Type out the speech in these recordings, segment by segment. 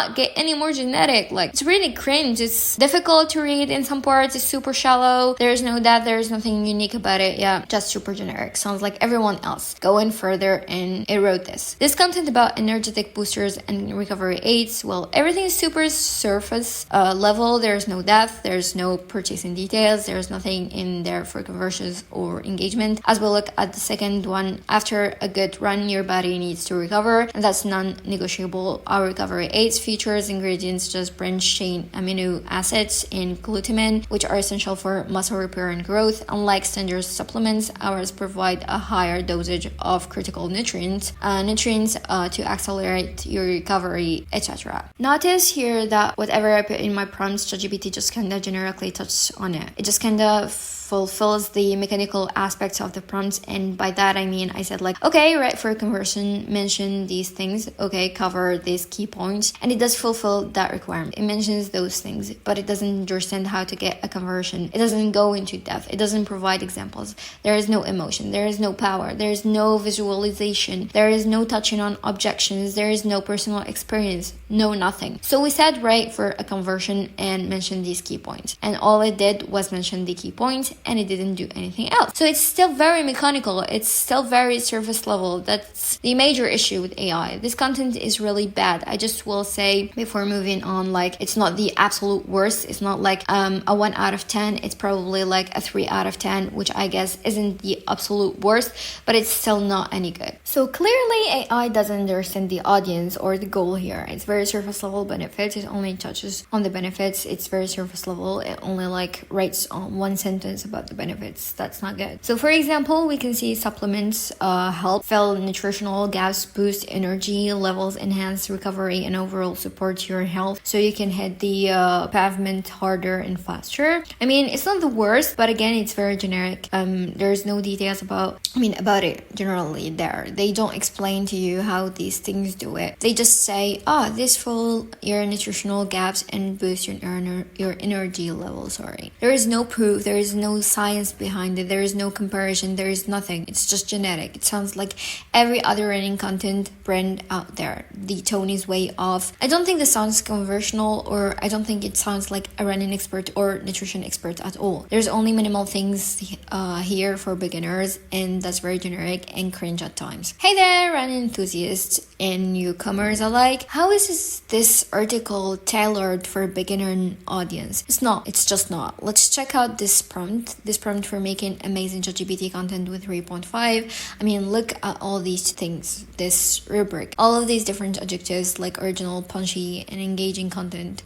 not get any more generic. Like, it's really cringe. It's difficult to read in some parts. It's super shallow. There's no depth. There's nothing unique about it. Yeah, just super generic. Sounds like everyone else. Go in further and it wrote this. This content about energetic boosters and recovery aids, well, everything is super surface level. There's no depth. There's no purchasing details. There's nothing in there for conversions or engagement. As we look at the second one, after a good run, your body needs to recover, and that's non-negotiable. Our recovery aids features ingredients just branch chain amino acids and glutamine, which are essential for muscle repair and growth. Unlike standard supplements, ours provide a higher dosage of critical nutrients to accelerate your recovery, etc. Notice here that whatever I put in my prompts, ChatGPT just kind of generically touches on it. It just kind of fulfills the mechanical aspects of the prompts, and by that I mean I said like, okay, right, for conversion, mention these things, okay, cover these key points, and it does fulfill that requirement. It mentions those things, but it doesn't understand how to get a conversion. It doesn't go into depth. It doesn't provide examples. There is no emotion. There is no power. There is no visualization. There is no touching on objections. There is no personal experience. No nothing. So we said right for a conversion and mention these key points, and all it did was mention the key points, and it didn't do anything else. So it's still very mechanical. It's still very surface level. That's the major issue with AI. This content is really bad. I just will say before moving on, like, it's not the absolute worst. It's not like a 1 out of 10. It's probably like a 3 out of 10, which I guess isn't the absolute worst, but it's still not any good. So clearly AI doesn't understand the audience or the goal here. It's very surface level benefits. It only touches on the benefits. It's very surface level. It only like writes on one sentence about the benefits. That's not good. So for example, we can see supplements help fill nutritional gaps, boost energy levels, enhance recovery, and overall support your health so you can hit the pavement harder and faster. I mean, it's not the worst, but again, it's very generic. There's no details about it generally there. They don't explain to you how these things do it. They just say, this fill your nutritional gaps and boost your energy levels. There is no proof. There is no science behind it. There is no comparison. There is nothing. It's just genetic. It sounds like every other running content brand out there. The tone is way off. I don't think this sounds conversational, or I don't think it sounds like a running expert or nutrition expert at all. There's only minimal things here for beginners, and that's very generic and cringe at times. Hey there, running enthusiasts and newcomers alike. How is this article tailored for a beginner audience? It's not. It's just not. Let's check out this prompt. This prompt for making amazing ChatGPT content with 3.5. I mean, look at all these things. This rubric. All of these different adjectives like original, punchy, and engaging content.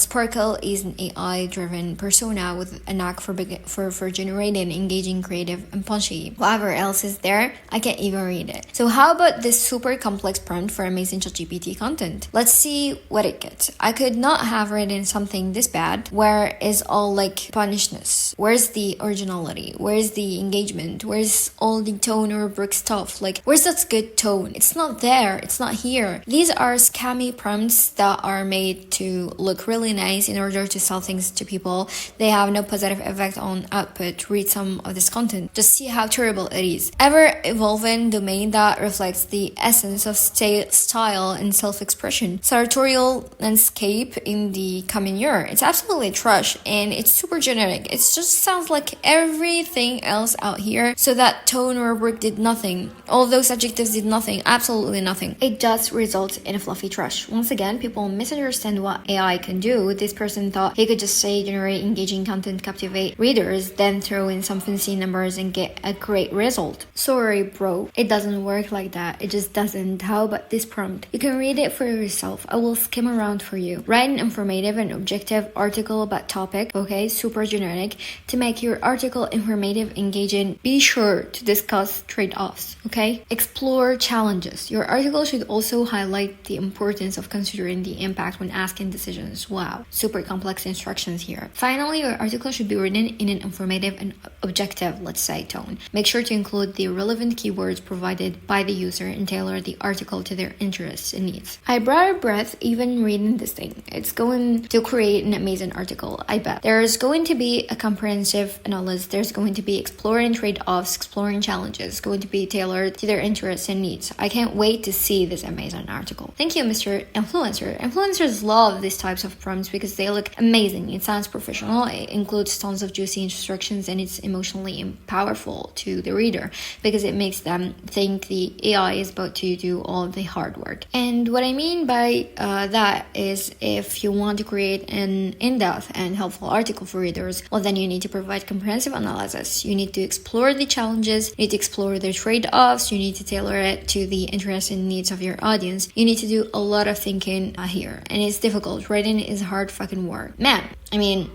Sparkle is an AI-driven persona with a knack for generating engaging, creative, and punchy. Whatever else is there, I can't even read it. So how about this super complex prompt for amazing ChatGPT content? Let's see what it gets. I could not have written something this bad. Where is all like punishedness? Where's the originality? Where's the engagement? Where's all the tone rubric stuff? Like, where's that good tone? It's not there. It's not here. These are scammy prompts that are made to look really nice in order to sell things to people. They have no positive effect on output. Read some of this content. Just see how terrible it is. Ever-evolving domain that reflects the essence of style and self-expression. Sartorial landscape in the coming year. It's absolutely trash, and it's super generic. It just sounds like everything else out here. So that tone rubric did nothing. All those adjectives did nothing. Absolutely nothing. It just results in a fluffy trash. Once again, people misunderstand what AI can do. This person thought he could just say generate engaging content, captivate readers, then throw in some fancy numbers and get a great result. Sorry, bro. It doesn't work like that. It just doesn't. How about this prompt? You can read it for yourself. I will skim around for you. Write an informative and objective article about topic, okay, super generic. To make your article informative, engaging, be sure to discuss trade-offs, okay? Explore challenges. Your article should also highlight the importance of considering the impact when asking decisions. Wow, super complex instructions here. Finally, your article should be written in an informative and objective, let's say, tone. Make sure to include the relevant keywords provided by the user and tailor the article to their interests and needs. I brought a breath even reading this thing. It's going to create an amazing article, I bet. There's going to be a comprehensive objective analysis. There's going to be exploring trade-offs, exploring challenges, going to be tailored to their interests and needs. I can't wait to see this amazing article. Thank you, Mr. Influencer. Influencers love these types of prompts because they look amazing. It sounds professional. It includes tons of juicy instructions, and it's emotionally powerful to the reader because it makes them think the AI is about to do all the hard work. And what I mean by that is, if you want to create an in-depth and helpful article for readers, well, then you need to provide comprehensive analysis. You need to explore the challenges, you need to explore the trade-offs, you need to tailor it to the interests and needs of your audience. You need to do a lot of thinking here, and it's difficult. Writing is hard fucking work. Man, I mean,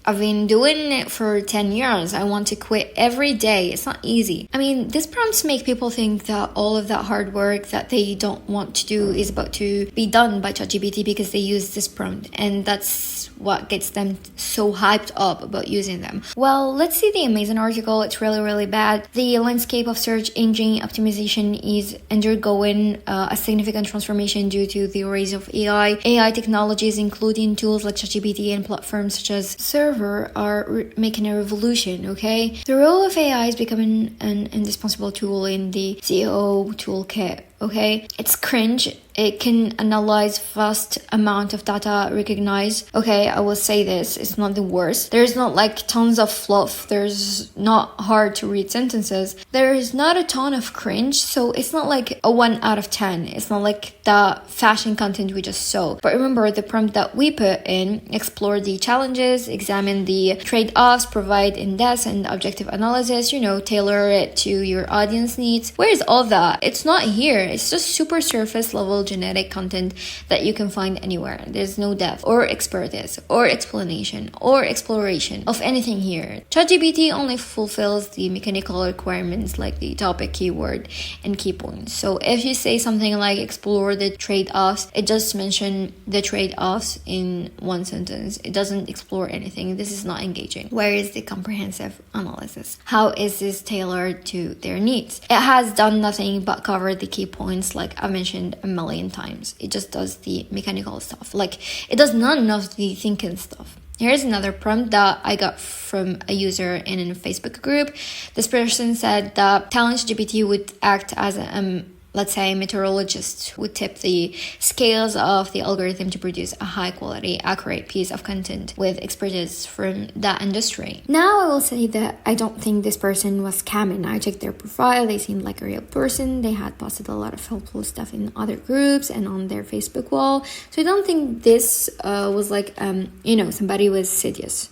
I've been doing it for 10 years. I want to quit every day. It's not easy. I mean, these prompts make people think that all of that hard work that they don't want to do is about to be done by ChatGPT because they use this prompt, and that's what gets them so hyped up about using them. Well, let's see the amazing article. It's really bad. The landscape of search engine optimization is undergoing a significant transformation due to the rise of AI technologies, including tools like ChatGPT and platforms such as Server, are making a revolution. Okay, the role of AI is becoming an indispensable tool in the SEO toolkit. Okay, it's cringe. It can analyze vast amount of data, recognize. Okay, I will say this, it's not the worst. There's not like tons of fluff. There's not hard to read sentences. There is not a ton of cringe. So it's not like a 1 out of 10. It's not like the fashion content we just saw. But remember, the prompt that we put in: explore the challenges, examine the trade-offs, provide in-depth and objective analysis, tailor it to your audience needs. Where is all that? It's not here. It's just super surface level genetic content that you can find anywhere. There's no depth or expertise or explanation or exploration of anything here. ChatGPT only fulfills the mechanical requirements like the topic, keyword, and key points. So if you say something like explore the trade-offs, it just mentions the trade-offs in one sentence. It doesn't explore anything. This is not engaging. Where is the comprehensive analysis? How is this tailored to their needs? It has done nothing but cover the key points like I mentioned a million times. It just does the mechanical stuff. Like, it does none of the thinking stuff. Here's another prompt that I got from a user in a Facebook group. This person said that Talent GPT would act as a let's say meteorologist, would tip the scales of the algorithm to produce a high quality, accurate piece of content with expertise from that industry. Now I will say that I don't think this person was scamming. I checked their profile. They seemed like a real person. They had posted a lot of helpful stuff in other groups and on their Facebook wall. So I don't think this was like, somebody with insidious.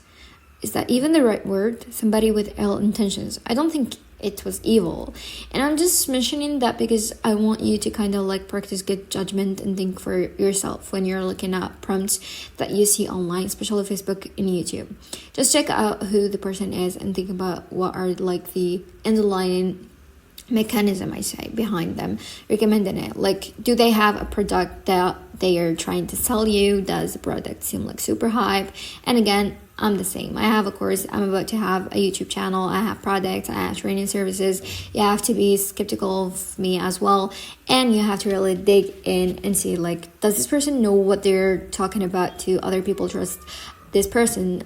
Is that even the right word? Somebody with ill intentions. I don't think it was evil. And I'm just mentioning that because I want you to kind of like practice good judgment and think for yourself when you're looking at prompts that you see online, especially Facebook and YouTube. Just check out who the person is and think about what are like the underlying mechanism, I say, behind them recommending it. Like, do they have a product that they are trying to sell you? Does the product seem like super hype? And again, I'm the same. I have a course. I'm about to have a YouTube channel. I have products. I have training services. You have to be skeptical of me as well. And you have to really dig in and see, like, does this person know what they're talking about? Do other people trust this person?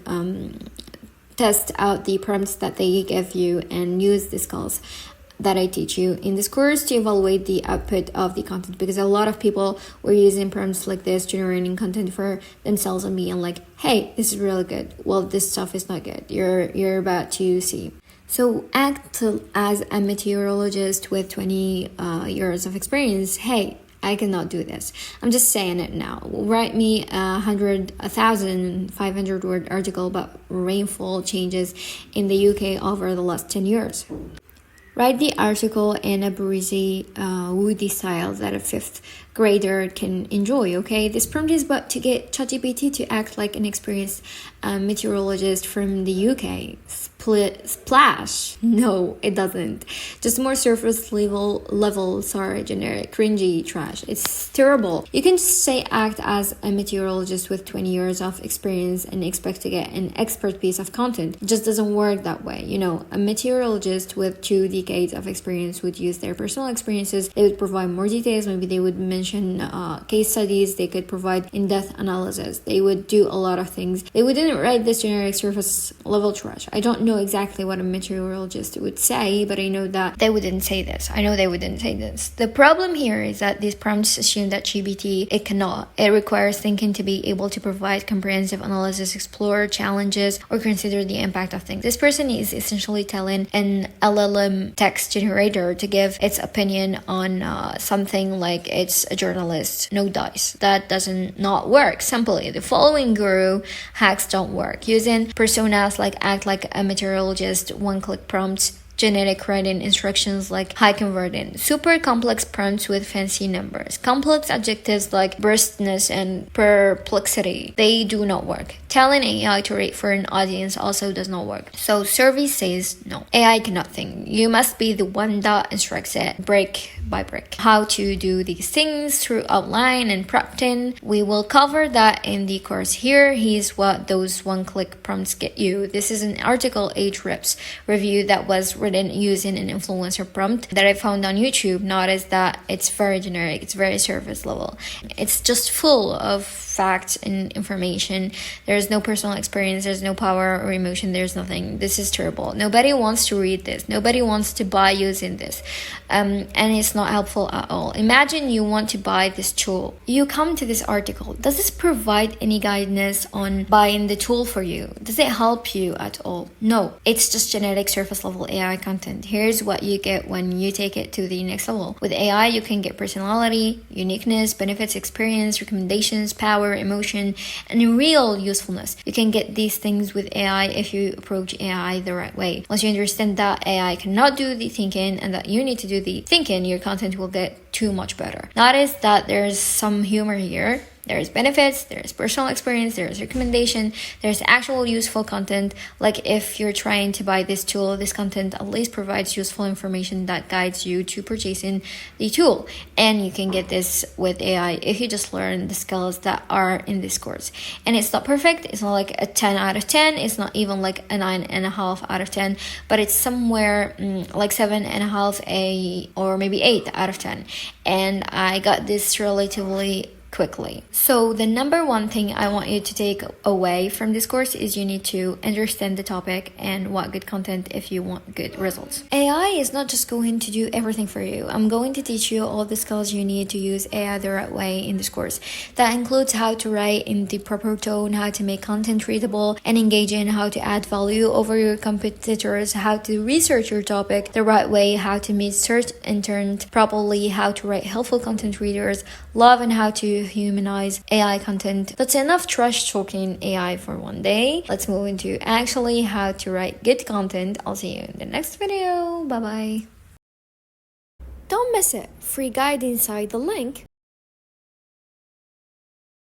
Test out the prompts that they give you and use the skills that I teach you in this course to evaluate the output of the content, because a lot of people were using prompts like this, generating content for themselves and being like, hey, this is really good. Well, this stuff is not good. You're about to see. So act as a meteorologist with 20 years of experience. Hey, I cannot do this. I'm just saying it now. Write me 1,500 word article about rainfall changes in the UK over the last 10 years. Write the article in a breezy, woody style that a 5th grader can enjoy, okay? This prompt is about to get ChatGPT to act like an experienced meteorologist from the UK. Splash! No, it doesn't. Just more surface level, sorry, generic, cringy trash. It's terrible. You can just say act as a meteorologist with 20 years of experience and expect to get an expert piece of content. It just doesn't work that way. A meteorologist with 2 decades of experience would use their personal experiences. They would provide more details. Maybe they would mention mention case studies. They could provide in-depth analysis. They would do a lot of things. They wouldn't write this generic surface level trash. I don't know exactly what a meteorologist would say, but I know that they wouldn't say this. I know they wouldn't say this. The problem here is that these prompts assume that GPT, it cannot. It requires thinking to be able to provide comprehensive analysis, explore challenges, or consider the impact of things. This person is essentially telling an LLM text generator to give its opinion on something like it's a journalist. No dice. That doesn't not work. Simply, the following guru hacks don't work. Using personas like act like a meteorologist, one-click prompts, genetic writing instructions like high converting, super complex prompts with fancy numbers, complex adjectives like brusqueness and perplexity, they do not work. Telling AI to rate for an audience also does not work. So survey says no. AI cannot think. You must be the one that instructs it brick by brick. How to do these things through outline and prompting. We will cover that in the course here. Here's what those one-click prompts get you. This is an article Ahrefs review that was written using an influencer prompt that I found on YouTube. Notice that it's very generic, it's very surface level. It's just full of facts and information. There's no personal experience, there's no power or emotion, there's nothing. This is terrible. Nobody wants to read this. Nobody wants to buy using this. And it's not helpful at all. Imagine you want to buy this tool. You come to this article. Does this provide any guidance on buying the tool for you? Does it help you at all? No. It's just generic surface level AI content. Here's what you get when you take it to the next level. With AI, you can get personality, uniqueness, benefits, experience, recommendations, power, emotion, and real usefulness. You can get these things with AI if you approach AI the right way. Once you understand that AI cannot do the thinking and that you need to do the thinking, your content will get too much better. Notice that there's some humor here. There's benefits, there's personal experience, there's recommendation, there's actual useful content. Like if you're trying to buy this tool, this content at least provides useful information that guides you to purchasing the tool. And you can get this with AI if you just learn the skills that are in this course. And it's not perfect. It's not like a 10 out of 10. It's not even like a 9.5 out of 10, but it's somewhere like 7.5 or maybe 8 out of 10. And I got this relatively quickly. So the number one thing I want you to take away from this course is you need to understand the topic and what good content if you want good results. AI is not just going to do everything for you. I'm going to teach you all the skills you need to use AI the right way in this course. That includes how to write in the proper tone, how to make content readable and engaging, how to add value over your competitors, how to research your topic the right way, how to meet search intent properly, how to write helpful content readers love, and how to humanize AI content. That's enough trash talking AI for one day. Let's move into actually how to write good content. I'll see you in the next video. Bye bye. Don't miss it. Free guide inside the link.